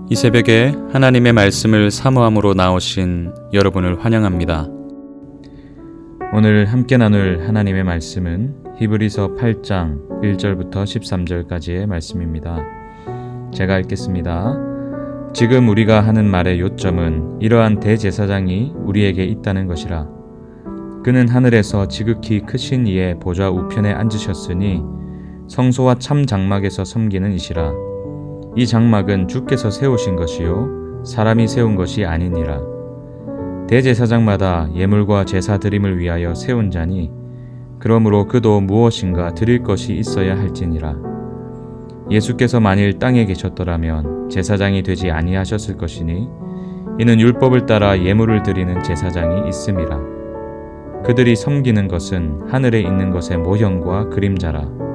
이 새벽에 하나님의 말씀을 사모함으로 나오신 여러분을 환영합니다. 오늘 함께 나눌 하나님의 말씀은 히브리서 8장 1절부터 13절까지의 말씀입니다. 제가 읽겠습니다. 지금 우리가 하는 말의 요점은 이러한 대제사장이 우리에게 있다는 것이라. 그는 하늘에서 지극히 크신 이의 보좌 우편에 앉으셨으니 성소와 참 장막에서 섬기는 이시라. 이 장막은 주께서 세우신 것이요 사람이 세운 것이 아니니라. 대제사장마다 예물과 제사 드림을 위하여 세운 자니 그러므로 그도 무엇인가 드릴 것이 있어야 할지니라. 예수께서 만일 땅에 계셨더라면 제사장이 되지 아니하셨을 것이니 이는 율법을 따라 예물을 드리는 제사장이 있음이라. 그들이 섬기는 것은 하늘에 있는 것의 모형과 그림자라.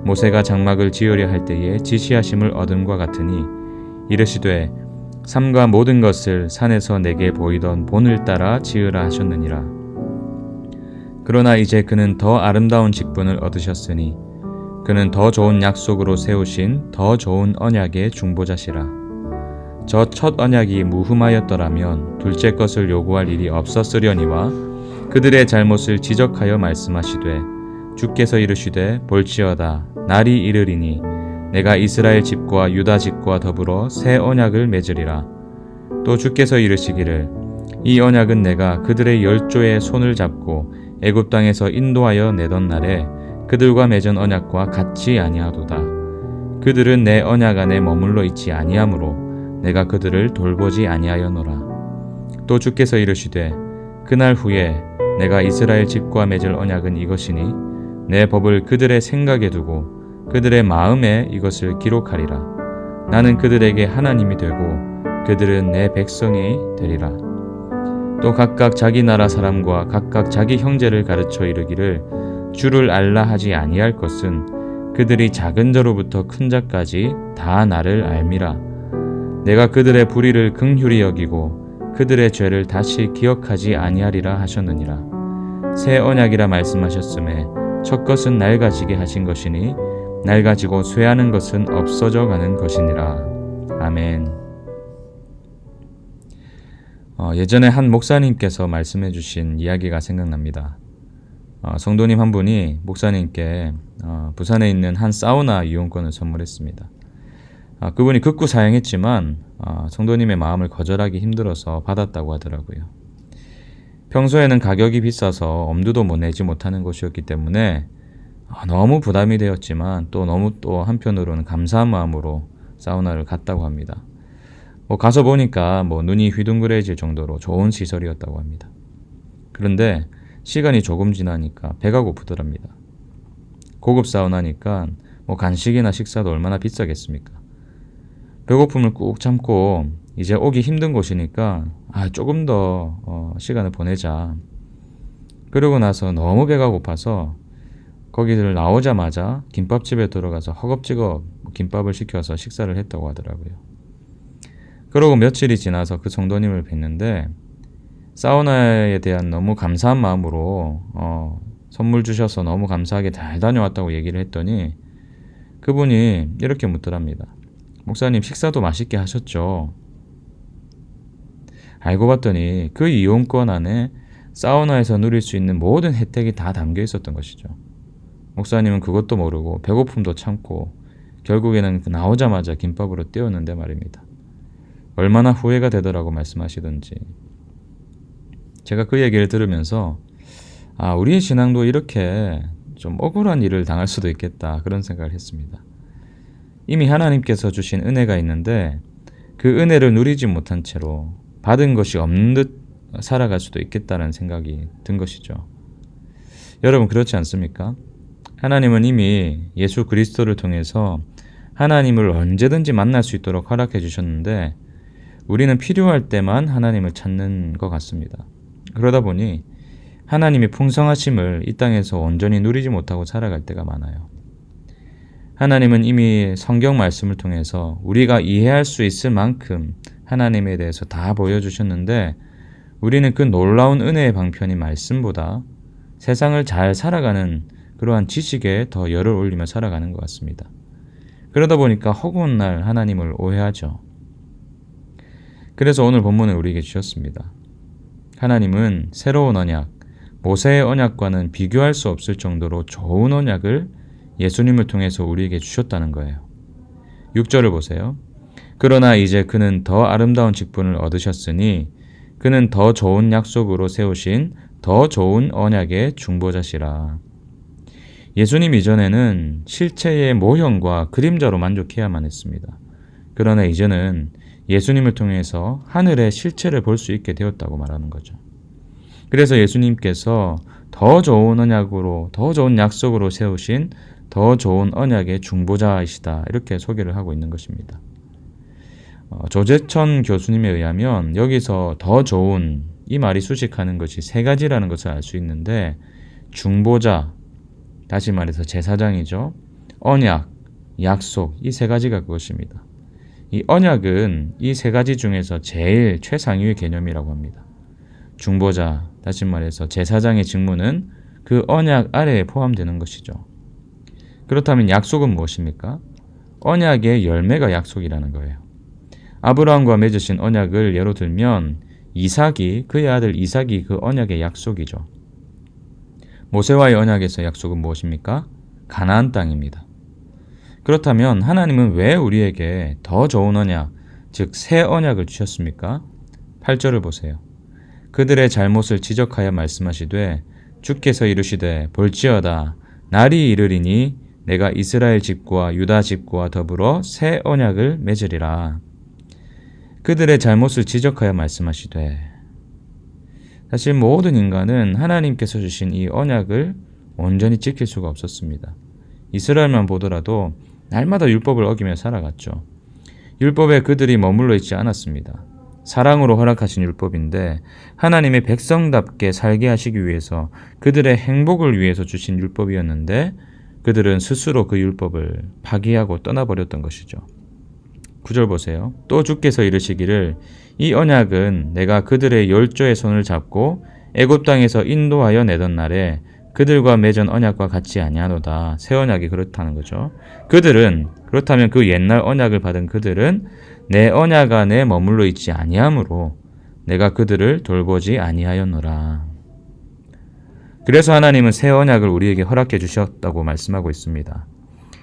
모세가 장막을 지으려 할 때에 지시하심을 얻음과 같으니 이르시되 삼가 모든 것을 산에서 내게 보이던 본을 따라 지으라 하셨느니라. 그러나 이제 그는 더 아름다운 직분을 얻으셨으니 그는 더 좋은 약속으로 세우신 더 좋은 언약의 중보자시라. 저 첫 언약이 무흠하였더라면 둘째 것을 요구할 일이 없었으려니와 그들의 잘못을 지적하여 말씀하시되 주께서 이르시되 볼지어다 날이 이르리니 내가 이스라엘 집과 유다 집과 더불어 새 언약을 맺으리라. 또 주께서 이르시기를 이 언약은 내가 그들의 열조의 손을 잡고 애굽 땅에서 인도하여 내던 날에 그들과 맺은 언약과 같지 아니하도다. 그들은 내 언약 안에 머물러 있지 아니하므로 내가 그들을 돌보지 아니하였노라. 또 주께서 이르시되 그날 후에 내가 이스라엘 집과 맺을 언약은 이것이니 내 법을 그들의 생각에 두고 그들의 마음에 이것을 기록하리라. 나는 그들에게 하나님이 되고 그들은 내 백성이 되리라. 또 각각 자기 나라 사람과 각각 자기 형제를 가르쳐 이르기를 주를 알라 하지 아니할 것은 그들이 작은 자로부터 큰 자까지 다 나를 알미라. 내가 그들의 불의를 긍휼히 여기고 그들의 죄를 다시 기억하지 아니하리라 하셨느니라. 새 언약이라 말씀하셨음에 첫 것은 낡아지게 하신 것이니 낡아지고 쇠하는 것은 없어져 가는 것이니라. 아멘. 예전에 한 목사님께서 말씀해 주신 이야기가 생각납니다. 성도님 한 분이 목사님께 부산에 있는 한 사우나 이용권을 선물했습니다. 그분이 극구 사양했지만 성도님의 마음을 거절하기 힘들어서 받았다고 하더라고요. 평소에는 가격이 비싸서 엄두도 못 내지 못하는 곳이었기 때문에 너무 부담이 되었지만 또 한편으로는 감사한 마음으로 사우나를 갔다고 합니다. 가서 보니까 눈이 휘둥그레질 정도로 좋은 시설이었다고 합니다. 그런데 시간이 조금 지나니까 배가 고프더랍니다. 고급 사우나니까 간식이나 식사도 얼마나 비싸겠습니까? 배고픔을 꾹 참고 이제 오기 힘든 곳이니까 조금 더 시간을 보내자. 그러고 나서 너무 배가 고파서 거기를 나오자마자 김밥집에 들어가서 허겁지겁 김밥을 시켜서 식사를 했다고 하더라고요. 그러고 며칠이 지나서 그 성도님을 뵀는데 사우나에 대한 너무 감사한 마음으로 선물 주셔서 너무 감사하게 잘 다녀왔다고 얘기를 했더니 그분이 이렇게 묻더랍니다. 목사님 식사도 맛있게 하셨죠? 알고 봤더니 그 이용권 안에 사우나에서 누릴 수 있는 모든 혜택이 다 담겨 있었던 것이죠. 목사님은 그것도 모르고 배고픔도 참고 결국에는 나오자마자 김밥으로 때웠는데 말입니다. 얼마나 후회가 되더라고 말씀하시던지. 제가 그 얘기를 들으면서 우리의 신앙도 이렇게 좀 억울한 일을 당할 수도 있겠다 그런 생각을 했습니다. 이미 하나님께서 주신 은혜가 있는데 그 은혜를 누리지 못한 채로 받은 것이 없는 듯 살아갈 수도 있겠다는 생각이 든 것이죠. 여러분 그렇지 않습니까? 하나님은 이미 예수 그리스도를 통해서 하나님을 언제든지 만날 수 있도록 허락해 주셨는데 우리는 필요할 때만 하나님을 찾는 것 같습니다. 그러다 보니 하나님의 풍성하심을 이 땅에서 온전히 누리지 못하고 살아갈 때가 많아요. 하나님은 이미 성경 말씀을 통해서 우리가 이해할 수 있을 만큼 하나님에 대해서 다 보여주셨는데 우리는 그 놀라운 은혜의 방편인 말씀보다 세상을 잘 살아가는 그러한 지식에 더 열을 올리며 살아가는 것 같습니다. 그러다 보니까 허구한 날 하나님을 오해하죠. 그래서 오늘 본문을 우리에게 주셨습니다. 하나님은 새로운 언약, 모세의 언약과는 비교할 수 없을 정도로 좋은 언약을 예수님을 통해서 우리에게 주셨다는 거예요. 6절을 보세요. 그러나 이제 그는 더 아름다운 직분을 얻으셨으니 그는 더 좋은 약속으로 세우신 더 좋은 언약의 중보자시라. 예수님 이전에는 실체의 모형과 그림자로 만족해야만 했습니다. 그러나 이제는 예수님을 통해서 하늘의 실체를 볼 수 있게 되었다고 말하는 거죠. 그래서 예수님께서 더 좋은 언약으로, 더 좋은 약속으로 세우신 더 좋은 언약의 중보자이시다, 이렇게 소개를 하고 있는 것입니다. 조재천 교수님에 의하면 여기서 더 좋은, 이 말이 수식하는 것이 세 가지라는 것을 알 수 있는데, 중보자, 다시 말해서 제사장이죠. 언약, 약속, 이 세 가지가 그것입니다. 이 언약은 이 세 가지 중에서 제일 최상위의 개념이라고 합니다. 중보자, 다시 말해서 제사장의 직무는 그 언약 아래에 포함되는 것이죠. 그렇다면 약속은 무엇입니까? 언약의 열매가 약속이라는 거예요. 아브라함과 맺으신 언약을 예로 들면 이삭이, 그의 아들 이삭이 그 언약의 약속이죠. 모세와의 언약에서 약속은 무엇입니까? 가나안 땅입니다. 그렇다면 하나님은 왜 우리에게 더 좋은 언약, 즉 새 언약을 주셨습니까? 8절을 보세요. 그들의 잘못을 지적하여 말씀하시되 주께서 이르시되 볼지어다 날이 이르리니 내가 이스라엘 집과 유다 집과 더불어 새 언약을 맺으리라. 그들의 잘못을 지적하여 말씀하시되, 사실 모든 인간은 하나님께서 주신 이 언약을 온전히 지킬 수가 없었습니다. 이스라엘만 보더라도 날마다 율법을 어기며 살아갔죠. 율법에 그들이 머물러 있지 않았습니다. 사랑으로 허락하신 율법인데 하나님의 백성답게 살게 하시기 위해서 그들의 행복을 위해서 주신 율법이었는데 그들은 스스로 그 율법을 파기하고 떠나버렸던 것이죠. 9절 보세요. 또 주께서 이르시기를 이 언약은 내가 그들의 열조의 손을 잡고 애굽 땅에서 인도하여 내던 날에 그들과 맺은 언약과 같지 아니하노다. 새 언약이 그렇다는 거죠. 그렇다면 그 옛날 언약을 받은 그들은 내 언약 안에 머물러 있지 아니하므로 내가 그들을 돌보지 아니하였노라. 그래서 하나님은 새 언약을 우리에게 허락해 주셨다고 말씀하고 있습니다.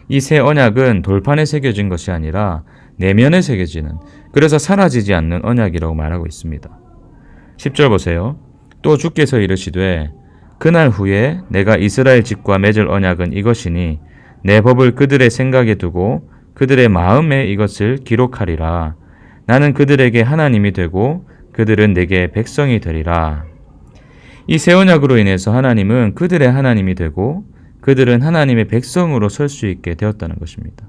이 새 언약은 돌판에 새겨진 것이 아니라 내면에 새겨지는, 그래서 사라지지 않는 언약이라고 말하고 있습니다. 10절 보세요. 또 주께서 이르시되 그날 후에 내가 이스라엘 집과 맺을 언약은 이것이니 내 법을 그들의 생각에 두고 그들의 마음에 이것을 기록하리라. 나는 그들에게 하나님이 되고 그들은 내게 백성이 되리라. 이 새 언약으로 인해서 하나님은 그들의 하나님이 되고 그들은 하나님의 백성으로 설 수 있게 되었다는 것입니다.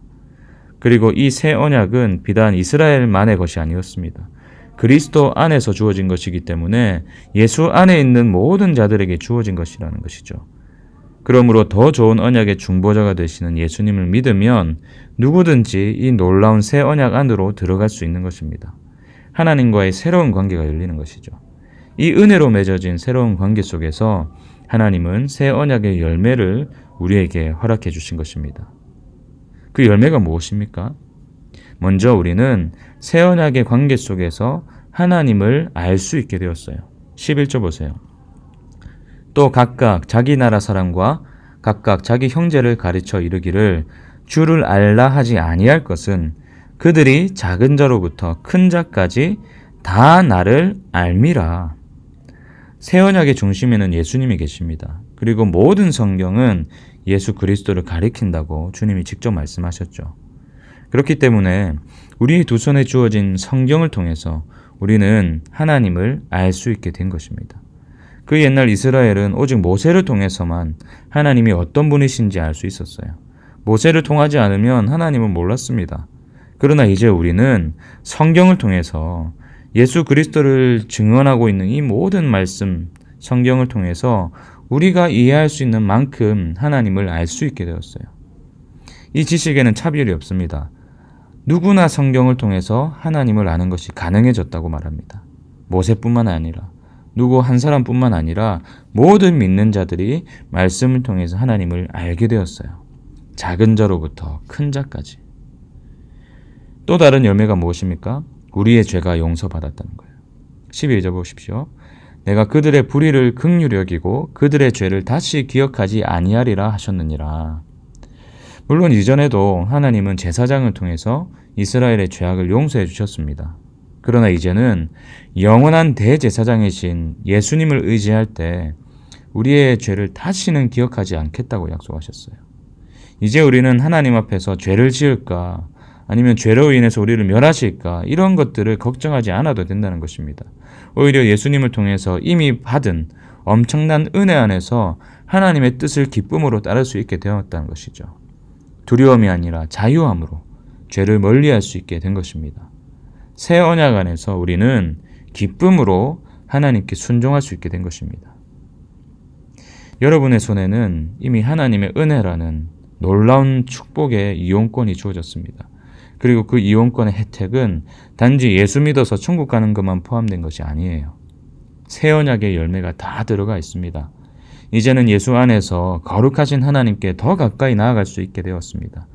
그리고 이 새 언약은 비단 이스라엘만의 것이 아니었습니다. 그리스도 안에서 주어진 것이기 때문에 예수 안에 있는 모든 자들에게 주어진 것이라는 것이죠. 그러므로 더 좋은 언약의 중보자가 되시는 예수님을 믿으면 누구든지 이 놀라운 새 언약 안으로 들어갈 수 있는 것입니다. 하나님과의 새로운 관계가 열리는 것이죠. 이 은혜로 맺어진 새로운 관계 속에서 하나님은 새 언약의 열매를 우리에게 허락해 주신 것입니다. 그 열매가 무엇입니까? 먼저 우리는 새 언약의 관계 속에서 하나님을 알 수 있게 되었어요. 11절 보세요. 또 각각 자기 나라 사람과 각각 자기 형제를 가르쳐 이르기를 주를 알라 하지 아니할 것은 그들이 작은 자로부터 큰 자까지 다 나를 알미라. 새 언약의 중심에는 예수님이 계십니다. 그리고 모든 성경은 예수 그리스도를 가리킨다고 주님이 직접 말씀하셨죠. 그렇기 때문에 우리 두 손에 주어진 성경을 통해서 우리는 하나님을 알 수 있게 된 것입니다. 그 옛날 이스라엘은 오직 모세를 통해서만 하나님이 어떤 분이신지 알 수 있었어요. 모세를 통하지 않으면 하나님을 몰랐습니다. 그러나 이제 우리는 성경을 통해서 예수 그리스도를 증언하고 있는 이 모든 말씀, 성경을 통해서 우리가 이해할 수 있는 만큼 하나님을 알 수 있게 되었어요. 이 지식에는 차별이 없습니다. 누구나 성경을 통해서 하나님을 아는 것이 가능해졌다고 말합니다. 모세뿐만 아니라 누구 한 사람뿐만 아니라 모든 믿는 자들이 말씀을 통해서 하나님을 알게 되었어요. 작은 자로부터 큰 자까지. 또 다른 열매가 무엇입니까? 우리의 죄가 용서받았다는 거예요. 12절 보십시오. 내가 그들의 불의를 긍휼히 여기고 그들의 죄를 다시 기억하지 아니하리라 하셨느니라. 물론 이전에도 하나님은 제사장을 통해서 이스라엘의 죄악을 용서해 주셨습니다. 그러나 이제는 영원한 대제사장이신 예수님을 의지할 때 우리의 죄를 다시는 기억하지 않겠다고 약속하셨어요. 이제 우리는 하나님 앞에서 죄를 지을까 아니면 죄로 인해서 우리를 멸하실까 이런 것들을 걱정하지 않아도 된다는 것입니다. 오히려 예수님을 통해서 이미 받은 엄청난 은혜 안에서 하나님의 뜻을 기쁨으로 따를 수 있게 되었다는 것이죠. 두려움이 아니라 자유함으로 죄를 멀리할 수 있게 된 것입니다. 새 언약 안에서 우리는 기쁨으로 하나님께 순종할 수 있게 된 것입니다. 여러분의 손에는 이미 하나님의 은혜라는 놀라운 축복의 이용권이 주어졌습니다. 그리고 그 이용권의 혜택은 단지 예수 믿어서 천국 가는 것만 포함된 것이 아니에요. 새 언약의 열매가 다 들어가 있습니다. 이제는 예수 안에서 거룩하신 하나님께 더 가까이 나아갈 수 있게 되었습니다.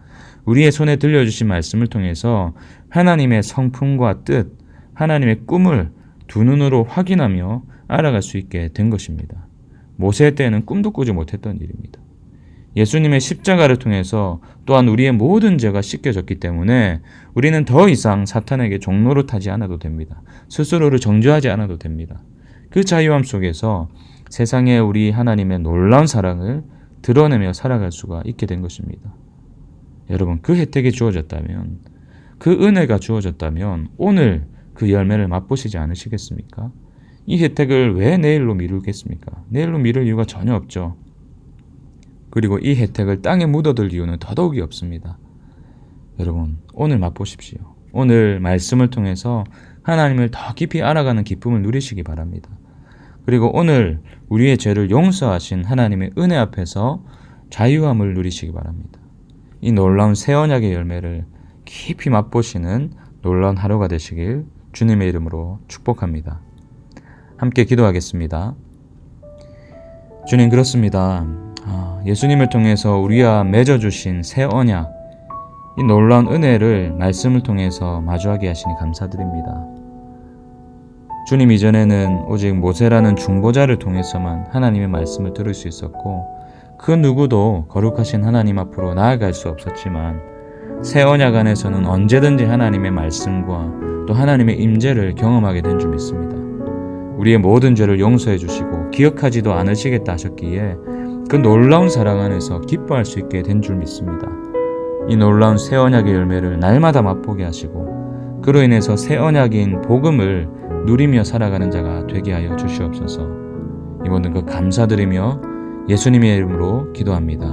우리의 손에 들려주신 말씀을 통해서 하나님의 성품과 뜻, 하나님의 꿈을 두 눈으로 확인하며 알아갈 수 있게 된 것입니다. 모세 때에는 꿈도 꾸지 못했던 일입니다. 예수님의 십자가를 통해서 또한 우리의 모든 죄가 씻겨졌기 때문에 우리는 더 이상 사탄에게 종노릇하지 않아도 됩니다. 스스로를 정죄하지 않아도 됩니다. 그 자유함 속에서 세상에 우리 하나님의 놀라운 사랑을 드러내며 살아갈 수가 있게 된 것입니다. 여러분, 그 혜택이 주어졌다면, 그 은혜가 주어졌다면 오늘 그 열매를 맛보시지 않으시겠습니까? 이 혜택을 왜 내일로 미루겠습니까? 내일로 미룰 이유가 전혀 없죠. 그리고 이 혜택을 땅에 묻어둘 이유는 더더욱이 없습니다. 여러분, 오늘 맛보십시오. 오늘 말씀을 통해서 하나님을 더 깊이 알아가는 기쁨을 누리시기 바랍니다. 그리고 오늘 우리의 죄를 용서하신 하나님의 은혜 앞에서 자유함을 누리시기 바랍니다. 이 놀라운 새 언약의 열매를 깊이 맛보시는 놀라운 하루가 되시길 주님의 이름으로 축복합니다. 함께 기도하겠습니다. 주님, 그렇습니다. 예수님을 통해서 우리와 맺어주신 새 언약, 이 놀라운 은혜를 말씀을 통해서 마주하게 하시니 감사드립니다. 주님, 이전에는 오직 모세라는 중보자를 통해서만 하나님의 말씀을 들을 수 있었고 그 누구도 거룩하신 하나님 앞으로 나아갈 수 없었지만 새 언약 안에서는 언제든지 하나님의 말씀과 또 하나님의 임재를 경험하게 된 줄 믿습니다. 우리의 모든 죄를 용서해 주시고 기억하지도 않으시겠다 하셨기에 그 놀라운 사랑 안에서 기뻐할 수 있게 된 줄 믿습니다. 이 놀라운 새 언약의 열매를 날마다 맛보게 하시고 그로 인해서 새 언약인 복음을 누리며 살아가는 자가 되게 하여 주시옵소서. 이 모든 것 감사드리며 예수님의 이름으로 기도합니다.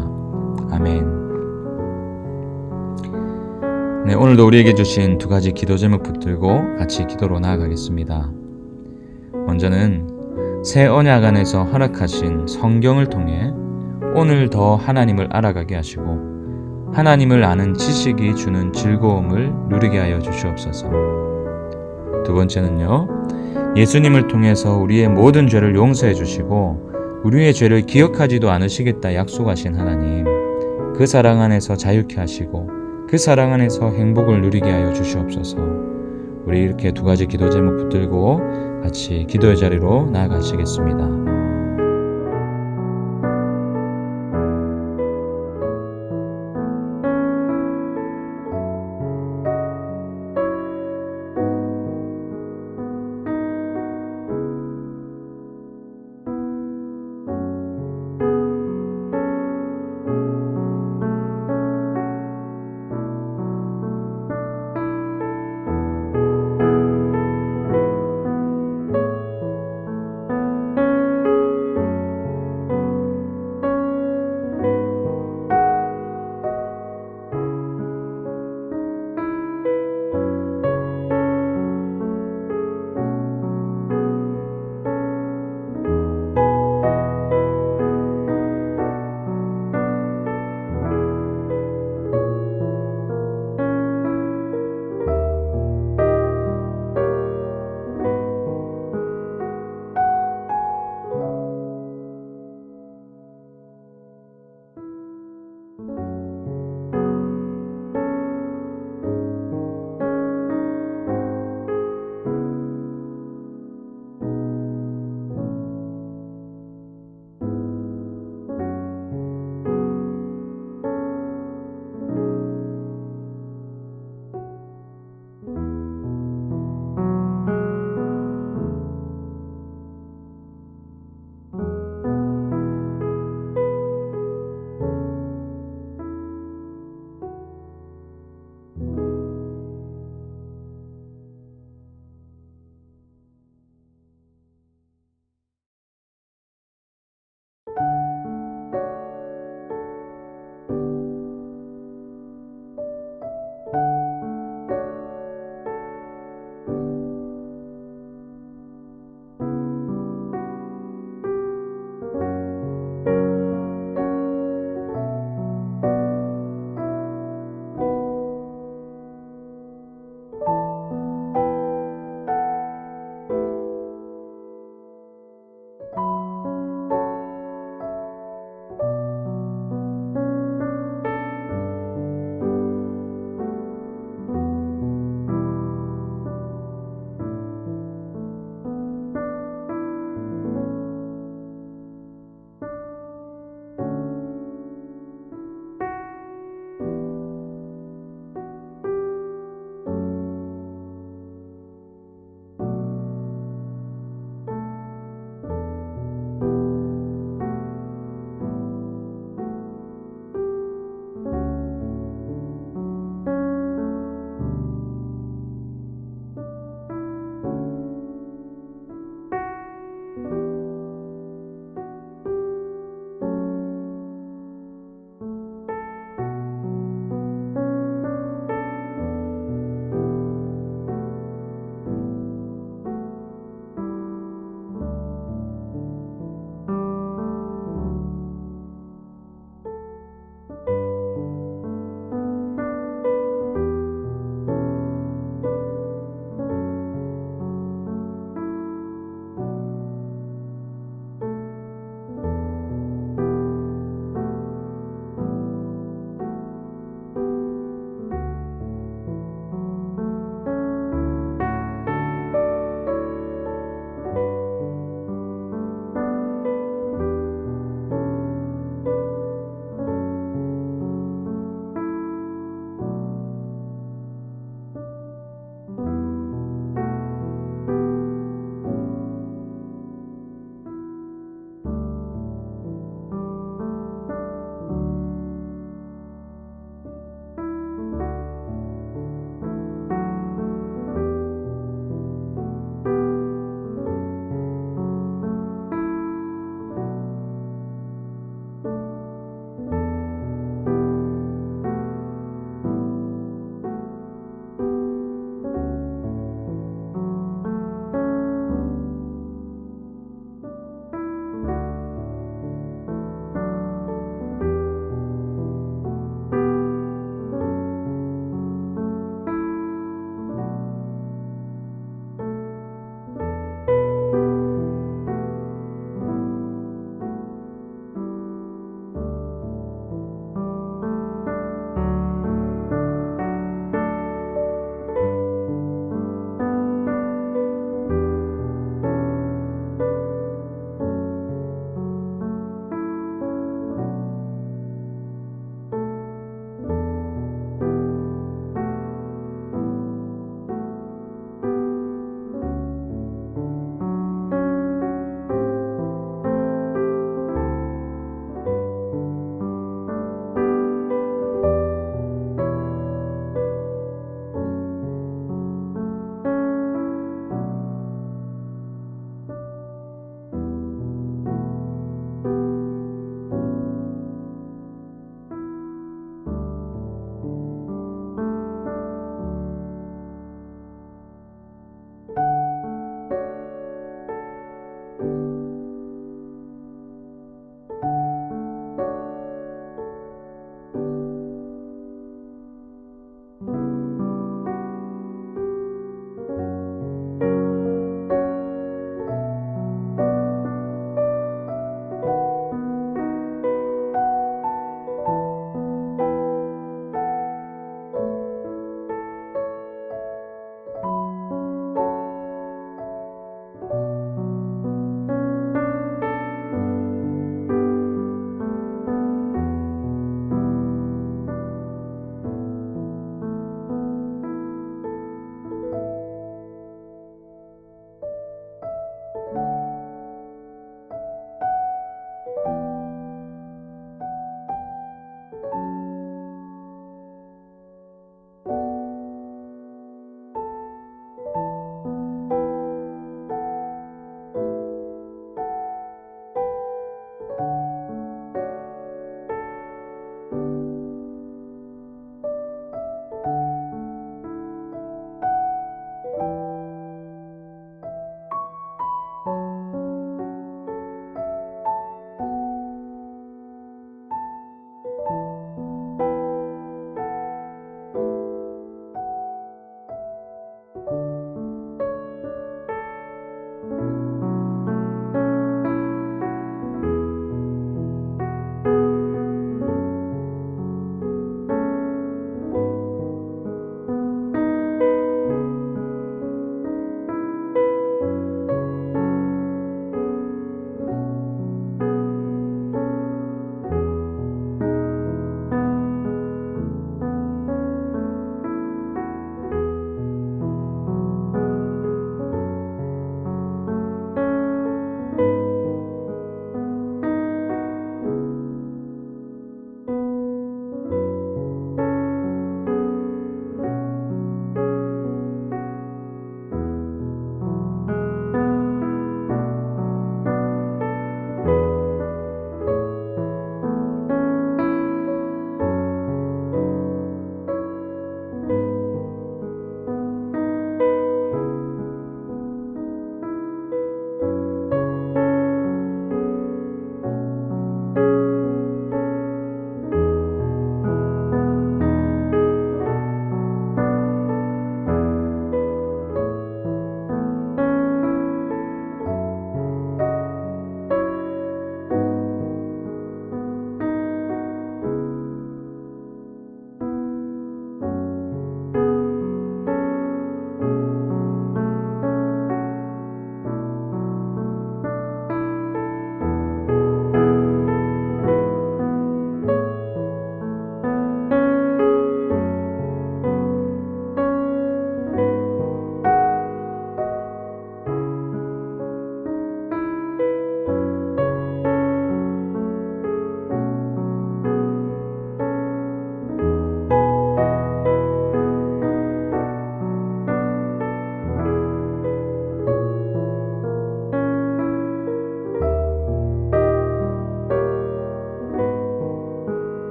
아멘. 네, 오늘도 우리에게 주신 두 가지 기도 제목 붙들고 같이 기도로 나아가겠습니다. 먼저는 새 언약 안에서 허락하신 성경을 통해 오늘 더 하나님을 알아가게 하시고 하나님을 아는 지식이 주는 즐거움을 누리게 하여 주시옵소서. 두 번째는요, 예수님을 통해서 우리의 모든 죄를 용서해 주시고 우리의 죄를 기억하지도 않으시겠다 약속하신 하나님, 그 사랑 안에서 자유케 하시고 그 사랑 안에서 행복을 누리게 하여 주시옵소서. 우리 이렇게 두 가지 기도 제목 붙들고 같이 기도의 자리로 나아가시겠습니다.